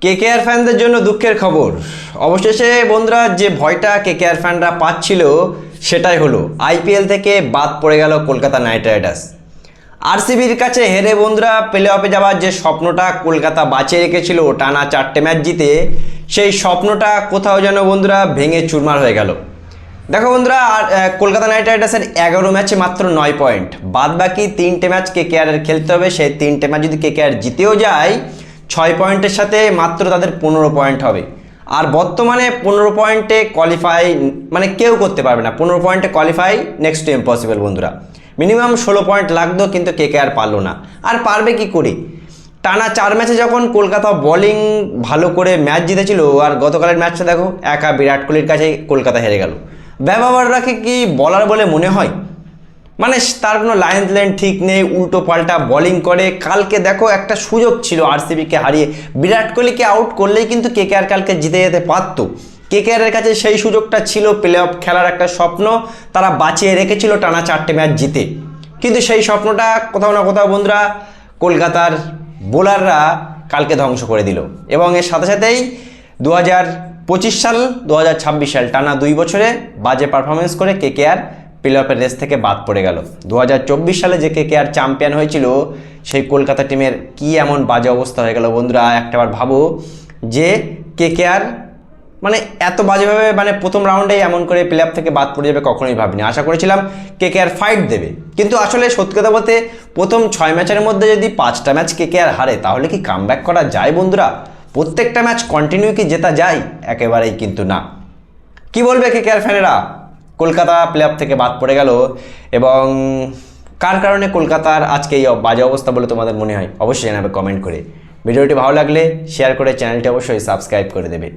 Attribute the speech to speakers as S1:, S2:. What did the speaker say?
S1: KKR ফ্যানদের জন্য দুঃখের খবর। অবশেষে বন্ধুরা যে ভয়টা কেকেআর ফ্যানরা পাচ্ছিল সেটাই হলো, আইপিএল থেকে বাদ পড়ে গেল কলকাতা নাইট রাইডার্স। আরসিবির কাছে হেরে বন্ধুরা প্লে অফে যাওয়ার যে স্বপ্নটা কলকাতা বাঁচিয়ে রেখেছিল টানা 4টে ম্যাচ জিতে, সেই স্বপ্নটা কোথাও যেন বন্ধুরা ভেঙে চুরমার হয়ে গেল। দেখো বন্ধুরা, কলকাতা নাইট রাইডার্সের 11 ম্যাচে মাত্র 9 পয়েন্ট, বাদ বাকি 3টে ম্যাচ কেকেআরের খেলতে হবে। সেই 3টে ম্যাচ যদি কেকেআর জিতেও যায় 6 পয়েন্টের সাথে মাত্র তাদের 15 পয়েন্ট হবে। আর বর্তমানে 15 পয়েন্টে কোয়ালিফাই মানে কেউ করতে পারবে না। 15 পয়েন্টে কোয়ালিফাই নেক্সট টু ইম্পসিবল বন্ধুরা। মিনিমাম 16 পয়েন্ট লাগতো, কিন্তু কেকেআর পারলো না। আর পারবে কি করে? টানা 4 ম্যাচে যখন কলকাতা বোলিং ভালো করে ম্যাচ জিতেছিল, আর গতকালের ম্যাচটা দেখো একা বিরাট কোহলির কাছেই কলকাতা হেরে গেল। ব্যবহারটাকে কি বলার বলে মনে হয়? মানে তার কোনো লাইন ঠিক নেই, উল্টো পাল্টা বোলিং করে। কালকে দেখো একটা সুযোগ ছিল আরসিবিকে হারিয়ে, বিরাট কোহলিকে আউট করলেই কিন্তু কেকেআর কালকে জিতে যেতে পারত। কেকেআরের কাছে সেই সুযোগটা ছিল, প্লে অফ খেলার একটা স্বপ্ন তারা বাঁচিয়ে রেখেছিল টানা 4টে ম্যাচ জিতে। কিন্তু সেই স্বপ্নটা কোথাও না কোথাও বন্ধুরা কলকাতার বোলাররা কালকে ধ্বংস করে দিল। এবং এর সাথে সাথেই 2025 সাল 2026 সাল টানা 2 বছরে বাজে পারফরমেন্স করে কেকেআর প্লে অফের রেস থেকে বাদ পড়ে গেল। 2024 সালে যে কেকেআর চ্যাম্পিয়ন হয়েছিল, সেই কলকাতা টিমের কি এমন বাজে অবস্থা হয়ে গেল বন্ধুরা। একটাবার ভাবো যে কেকেআর মানে এত বাজেভাবে মানে প্রথম রাউন্ডেই এমন করে প্লে অফ থেকে বাদ পড়ে যাবে কখনোই ভাবিনি। আশা করেছিলাম কেকেআর ফাইট দেবে, কিন্তু আসলে সত্যি কথা বলতে প্রথম 6 ম্যাচের মধ্যে যদি 5টা ম্যাচ কেকেআর হারে, তাহলে কি কামব্যাক করা যায় বন্ধুরা? প্রত্যেকটা ম্যাচ কন্টিনিউ কি জেতা যায়? একেবারেই কিন্তু না। কি বলবে কেকেআর ফ্যানেরা? কলকাতা প্লে অফ থেকে বাদ পড়ে গেল, এবং কার কারণে কলকাতার আজকে এই বাজে অবস্থা বলে তোমাদের মনে হয়? অবশ্যই জানাবে কমেন্ট করে। ভিডিওটি ভালো লাগলে শেয়ার করে চ্যানেলটি অবশ্যই সাবস্ক্রাইব করে দেবে।